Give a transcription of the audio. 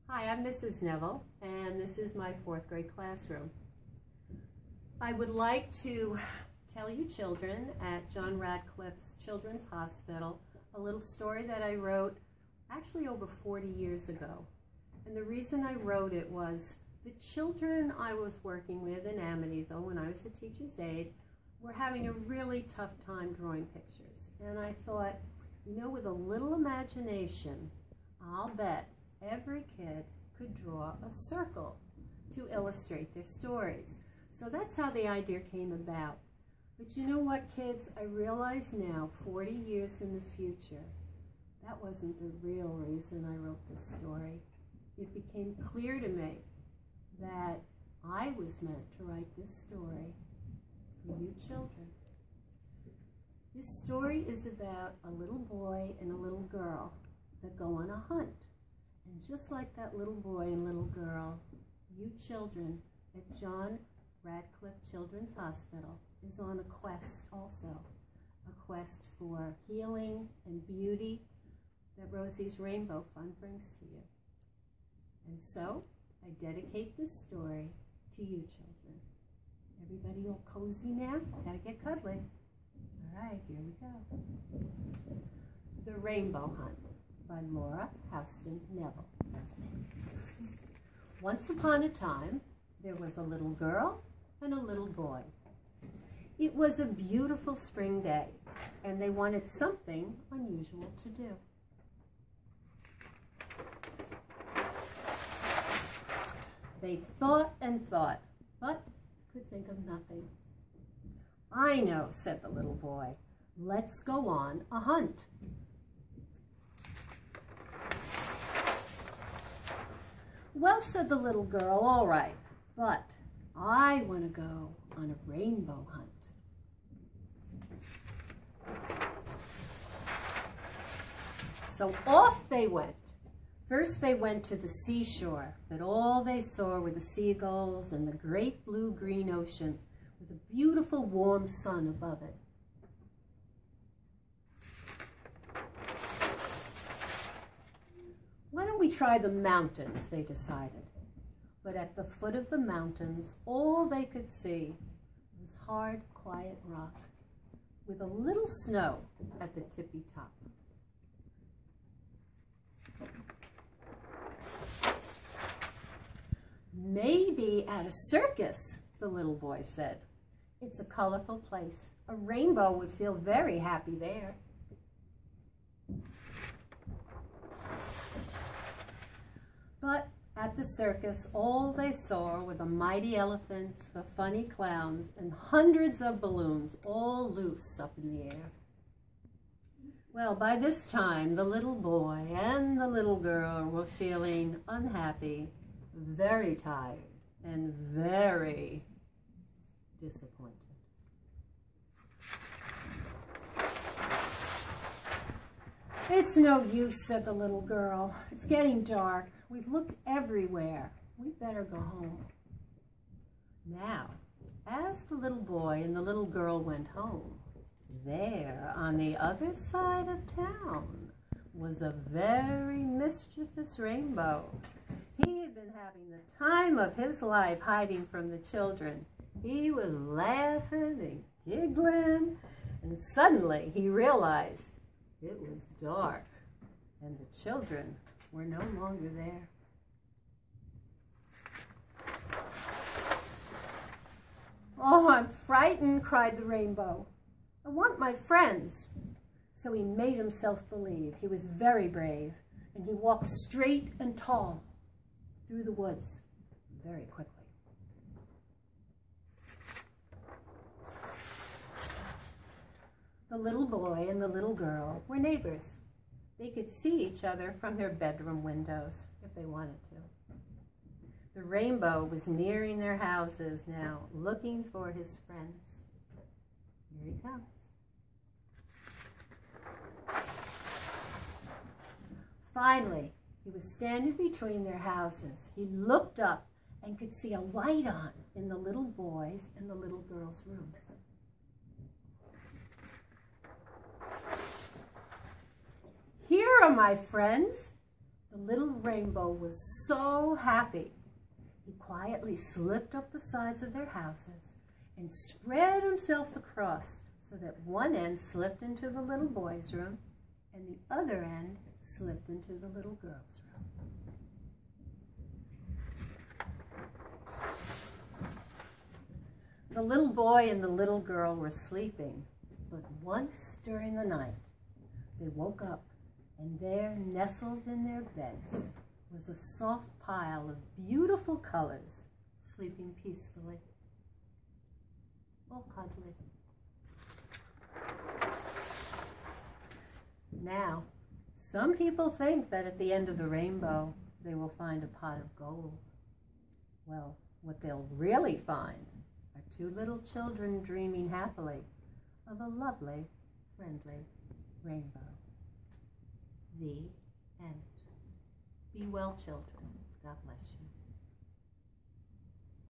Hi, I'm Mrs. Neville, and this is my 4th grade classroom. I would like to tell you children at John Radcliffe's Children's Hospital a little story that I wrote actually over 40 years ago. And the reason I wrote it was the children I was working with in Amityville when I was a teacher's aide were having a really tough time drawing pictures. And I thought, you know, with a little imagination, I'll bet every kid could draw a circle to illustrate their stories. So that's how the idea came about. But you know what, kids? I realize now, 40 years in the future, that wasn't the real reason I wrote this story. It became clear to me that I was meant to write this story for you children. This story is about a little boy and a little girl that go on a hunt. And just like that little boy and little girl, you children at John Radcliffe Children's Hospital is on a quest also, a quest for healing and beauty that Rosie's Rainbow Fund brings to you. And so, I dedicate this story to you children. Everybody all cozy now? Gotta get cuddly. All right, here we go. The Rainbow Hunt by Laura Houston Neville. That's me. Once upon a time, there was a little girl and a little boy. It was a beautiful spring day, and they wanted something unusual to do. They thought and thought, but could think of nothing. I know, said the little boy. Let's go on a hunt. Well, said the little girl, all right, but I want to go on a rainbow hunt. So off they went. First they went to the seashore, but all they saw were the seagulls and the great blue-green ocean with a beautiful warm sun above it. Why don't we try the mountains, they decided. But at the foot of the mountains, all they could see was hard, quiet rock with a little snow at the tippy top. Maybe at a circus, the little boy said. It's a colorful place. A rainbow would feel very happy there. But at the circus, all they saw were the mighty elephants, the funny clowns, and hundreds of balloons all loose up in the air. Well, by this time, the little boy and the little girl were feeling unhappy, very tired, and very disappointed. It's no use, said the little girl. It's getting dark. We've looked everywhere. We'd better go home. Now, as the little boy and the little girl went home, there, on the other side of town, was a very mischievous rainbow. He had been having the time of his life hiding from the children. He was laughing and giggling, and suddenly he realized it was dark, and the children were no longer there. Oh, I'm frightened, cried the rainbow. I want my friends. So he made himself believe he was very brave, and he walked straight and tall through the woods very quickly. The little boy and the little girl were neighbors. They could see each other from their bedroom windows if they wanted to. The rainbow was nearing their houses now, looking for his friends. Here he comes. Finally, he was standing between their houses. He looked up and could see a light on in the little boys' and the little girls' rooms. Here are my friends. The The little rainbow was so happy. He quietly slipped up the sides of their houses and spread himself across so that one end slipped into the little boy's room and the other end slipped into the little girl's room. The little boy and the little girl were sleeping, but once during the night, they woke up, and there, nestled in their beds, was a soft pile of beautiful colors, sleeping peacefully, all cuddly. Now, some people think that at the end of the rainbow, they will find a pot of gold. Well, what they'll really find are two little children dreaming happily of a lovely, friendly rainbow. The end. Be well, children. God bless you.